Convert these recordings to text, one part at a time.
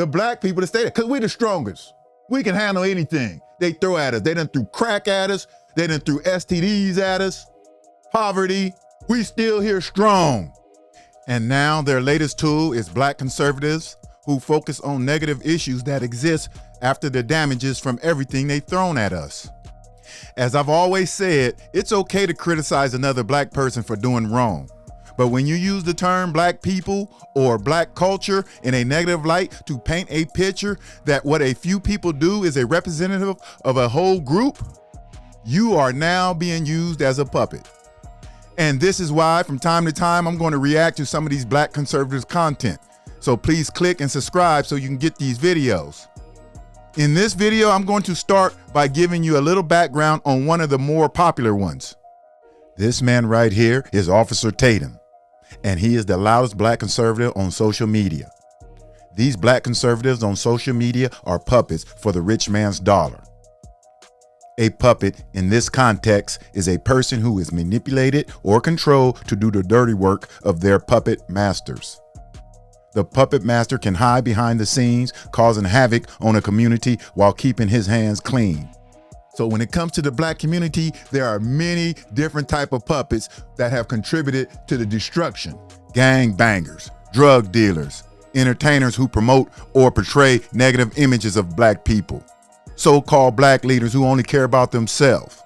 the black people to stay there, because we're the strongest. We can handle anything they throw at us. They done threw crack at us. They done threw STDs at us. Poverty. We still here strong. And now their latest tool is black conservatives who focus on negative issues that exist after the damages from everything they've thrown at us. As I've always said, it's okay to criticize another black person for doing wrong. But when you use the term black people or black culture in a negative light to paint a picture that what a few people do is a representative of a whole group, you are now being used as a puppet. And this is why from time to time, I'm going to react to some of these black conservatives' content. So please click and subscribe so you can get these videos. In this video, I'm going to start by giving you a little background on one of the more popular ones. This man right here is Officer Tatum, and he is the loudest black conservative on social media. These black conservatives on social media are puppets for the rich man's dollar. A puppet in this context is a person who is manipulated or controlled to do the dirty work of their puppet masters. The puppet master can hide behind the scenes, causing havoc on a community while keeping his hands clean. So when it comes to the black community, there are many different type of puppets that have contributed to the destruction. Gang bangers, drug dealers, entertainers who promote or portray negative images of black people, so-called black leaders who only care about themselves.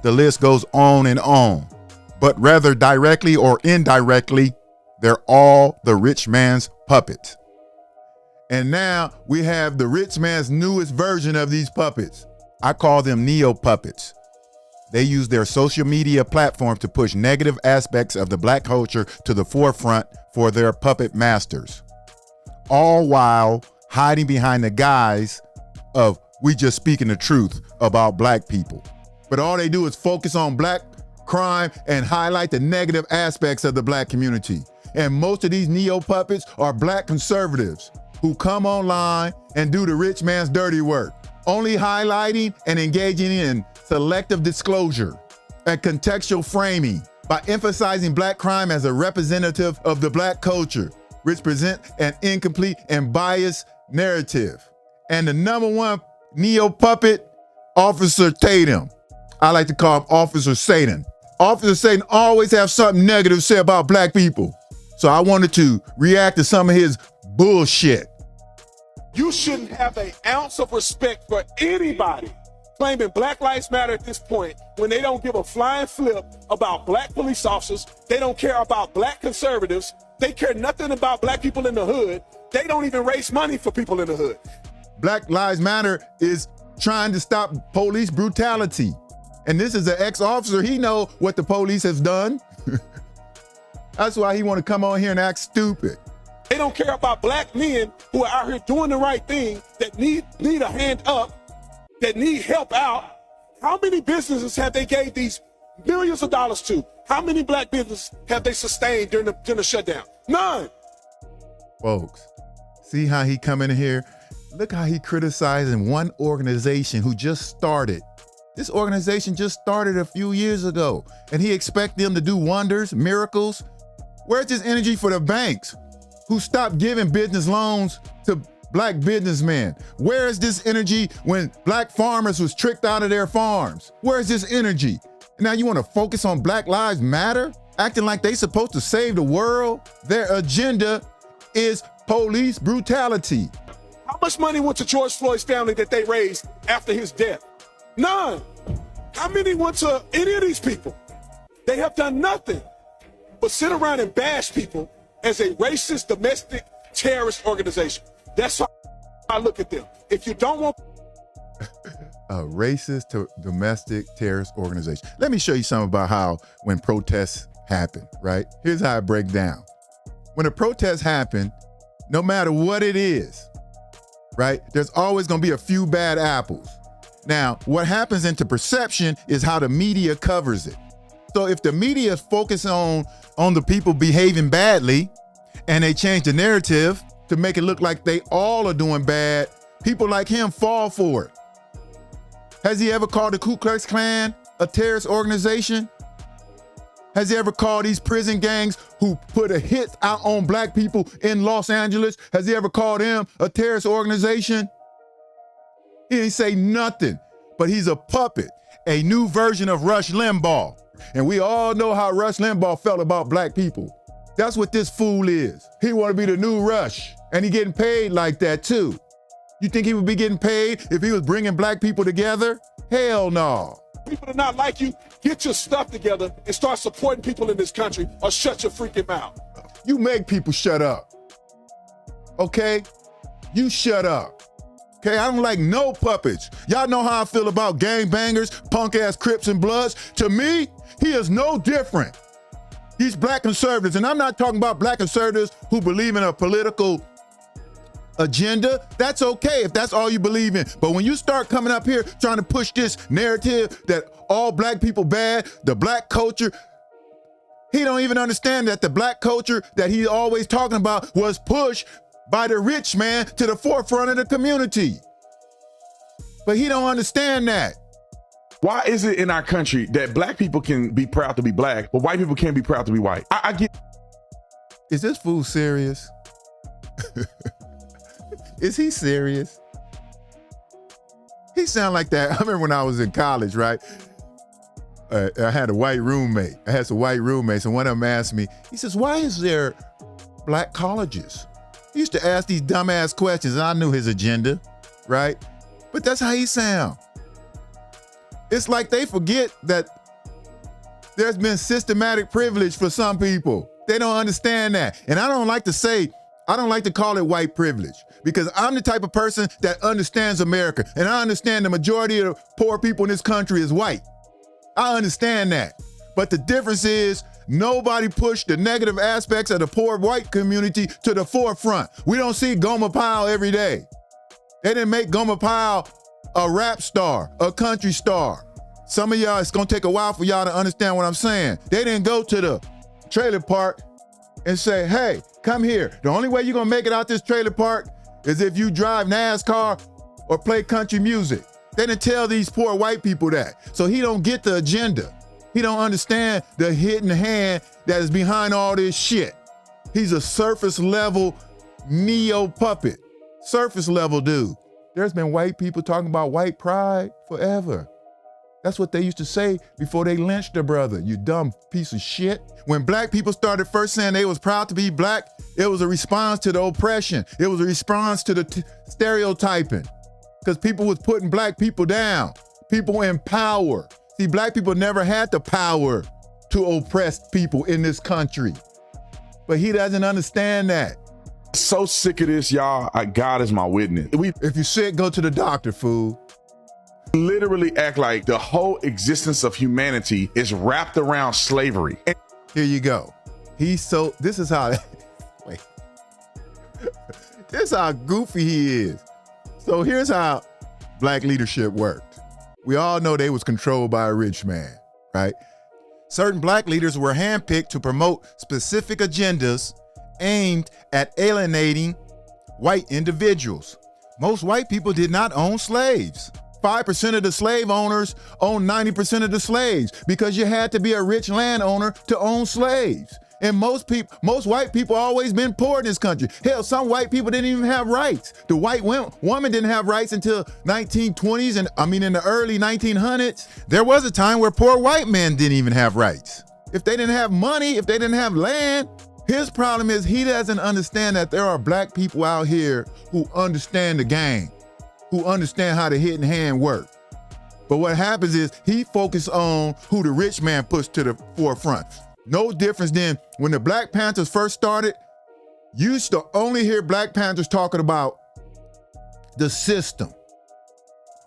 The list goes on and on, but whether directly or indirectly, they're all the rich man's puppets. And now we have the rich man's newest version of these puppets. I call them neo-puppets. They use their social media platform to push negative aspects of the black culture to the forefront for their puppet masters, all while hiding behind the guise of we just speaking the truth about black people. But all they do is focus on black crime and highlight the negative aspects of the black community. And most of these neo-puppets are black conservatives who come online and do the rich man's dirty work, only highlighting and engaging in selective disclosure and contextual framing by emphasizing black crime as a representative of the black culture, which present an incomplete and biased narrative. And the number one neo-puppet, Officer Tatum. I like to call him Officer Satan. Officer Satan always have something negative to say about black people. So I wanted to react to some of his bullshit. You shouldn't have an ounce of respect for anybody claiming Black Lives Matter at this point when they don't give a flying flip about black police officers. They don't care about black conservatives. They care nothing about black people in the hood. They don't even raise money for people in the hood. Black Lives Matter is trying to stop police brutality. And this is an ex-officer. He know what the police has done. That's why he want to come on here and act stupid. They don't care about black men who are out here doing the right thing, that need a hand up, that need help out. How many businesses have they gave these millions of dollars to? How many black businesses have they sustained during the shutdown? None. Folks, see how he come in here? Look how he criticizing one organization who just started. This organization just started a few years ago, and he expect them to do wonders, miracles. Where's this energy for the banks who stopped giving business loans to black businessmen? Where is this energy when black farmers was tricked out of their farms? Where's this energy? Now you want to focus on Black Lives Matter, acting like they supposed to save the world? Their agenda is police brutality. How much money went to George Floyd's family that they raised after his death? None. How many went to any of these people? They have done nothing but sit around and bash people as a racist, domestic, terrorist organization. That's how I look at them. If you don't want a racist to domestic terrorist organization. Let me show you something about how when protests happen, right? Here's how it breaks down. When a protest happen, no matter what it is, right, there's always gonna be a few bad apples. Now, what happens into perception is how the media covers it. So if the media is focusing on the people behaving badly and they change the narrative to make it look like they all are doing bad, people like him fall for it. Has he ever called the Ku Klux Klan a terrorist organization? Has he ever called these prison gangs who put a hit out on black people in Los Angeles? Has he ever called them a terrorist organization? He didn't say nothing, but he's a puppet, a new version of Rush Limbaugh. And we all know how Rush Limbaugh felt about black people. That's what this fool is. He want to be the new Rush, and he getting paid like that too. You think he would be getting paid if he was bringing black people together? Hell no. People that not like you, get your stuff together and start supporting people in this country or shut your freaking mouth. You make people shut up. Okay? You shut up. Okay, I don't like no puppets. Y'all know how I feel about gangbangers, punk-ass Crips and Bloods. To me, he is no different. These black conservatives, and I'm not talking about black conservatives who believe in a political agenda. That's okay if that's all you believe in. But when you start coming up here trying to push this narrative that all black people bad, the black culture, he don't even understand that the black culture that he's always talking about was pushed by the rich man to the forefront of the community. But he don't understand that. Why is it in our country that black people can be proud to be black, but white people can't be proud to be white? I get. Is this fool serious? Is he serious? He sound like that. I remember when I was in college, right? I had a white roommate. I had some white roommates, and one of them asked me, he says, why is there black colleges? He used to ask these dumbass questions, and I knew his agenda, right? But that's how he sound. It's like they forget that there's been systematic privilege for some people. They don't understand that. And I don't like to call it white privilege, because I'm the type of person that understands America, and I understand the majority of poor people in this country is white. I understand that. But the difference is nobody pushed the negative aspects of the poor white community to the forefront. We don't see Gomer Pyle every day. They didn't make Gomer Pyle a rap star, a country star. Some of y'all, it's gonna take a while for y'all to understand what I'm saying. They didn't go to the trailer park and say, hey, come here. The only way you're gonna make it out this trailer park is if you drive NASCAR or play country music. They didn't tell these poor white people that. So he don't get the agenda. He don't understand the hidden hand that is behind all this shit. He's a surface level neo puppet. Surface level dude. There's been white people talking about white pride forever. That's what they used to say before they lynched their brother, you dumb piece of shit. When black people started first saying they was proud to be black, it was a response to the oppression. It was a response to the stereotyping. Because people was putting black people down. People in power. See, black people never had the power to oppress people in this country. But he doesn't understand that. So sick of this, y'all. God is my witness. We If you're sick, go to the doctor, fool. literally act like the whole existence of humanity is wrapped around slavery. And Here you go. This is how, wait. This is how goofy he is. So here's how black leadership worked. We all know they was controlled by a rich man, right? Certain black leaders were handpicked to promote specific agendas aimed at alienating white individuals. Most white people did not own slaves. 5% of the slave owners owned 90% of the slaves because you had to be a rich landowner to own slaves. And most white people always been poor in this country. Hell, some white people didn't even have rights. The white woman didn't have rights until 1920s and in the early 1900s. There was a time where poor white men didn't even have rights. If they didn't have money, if they didn't have land, his problem is he doesn't understand that there are black people out here who understand the game, who understand how the hidden hand work. But what happens is he focuses on who the rich man puts to the forefront. No difference than when the Black Panthers first started, you used to only hear Black Panthers talking about the system,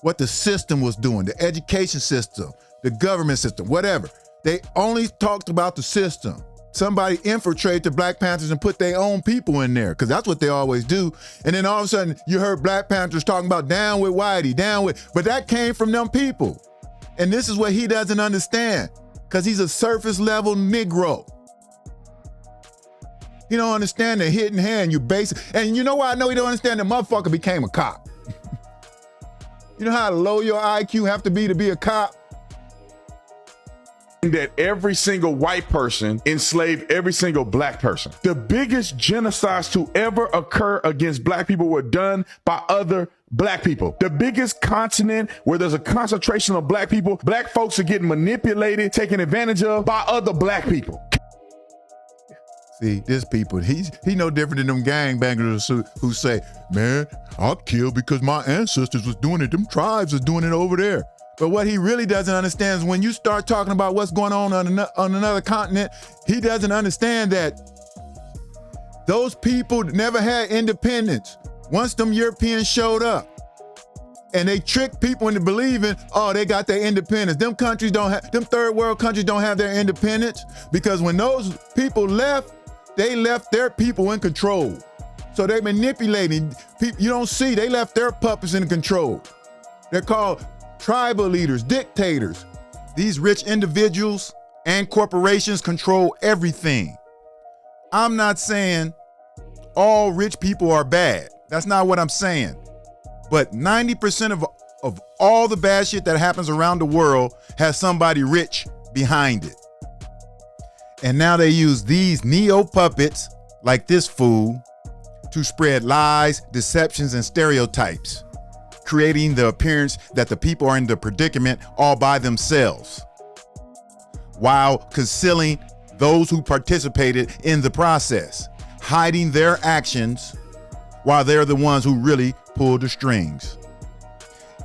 what the system was doing, the education system, the government system, whatever. They only talked about the system. Somebody infiltrated the Black Panthers and put their own people in there, because that's what they always do. And then all of a sudden, you heard Black Panthers talking about down with Whitey, but that came from them people. And this is what he doesn't understand, because he's a surface level Negro. He don't understand the hidden hand, you basic. And you know why I know he don't understand? The motherfucker became a cop. You know how low your IQ have to be a cop? that every single white person enslaved every single black person. The biggest genocides to ever occur against black people were done by other black people. The biggest continent where there's a concentration of black people, black folks are getting manipulated, taken advantage of by other black people. See, this people, he no different than them gangbangers who say, man, I'll kill because my ancestors was doing it. Them tribes was doing it over there. But what he really doesn't understand is when you start talking about what's going on another continent, he doesn't understand that those people never had independence. Once them Europeans showed up and they tricked people into believing, oh, they got their independence. Them third world countries don't have their independence because when those people left, they left their people in control. So they manipulating people. You don't see, they left their puppets in control. They're called tribal leaders, dictators. These rich individuals and corporations control everything. I'm not saying all rich people are bad. That's not what I'm saying. But 90% of all the bad shit that happens around the world has somebody rich behind it. And now they use these neo-puppets like this fool to spread lies, deceptions, and stereotypes, creating the appearance that the people are in the predicament all by themselves, while concealing those who participated in the process, hiding their actions while they're the ones who really pulled the strings.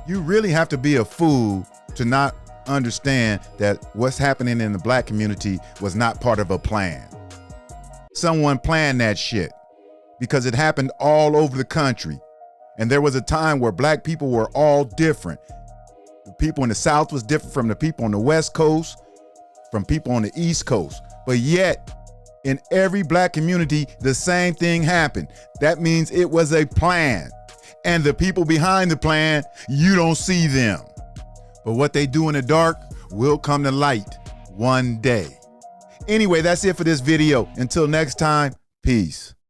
You really have to be a fool to not understand that what's happening in the black community was not part of a plan. Someone planned that shit because it happened all over the country. And there was a time where black people were all different. The people in the South was different from the people on the West Coast, from people on the East Coast. But yet, in every black community, the same thing happened. That means it was a plan. And the people behind the plan, you don't see them. But what they do in the dark will come to light one day. Anyway, that's it for this video. Until next time, peace.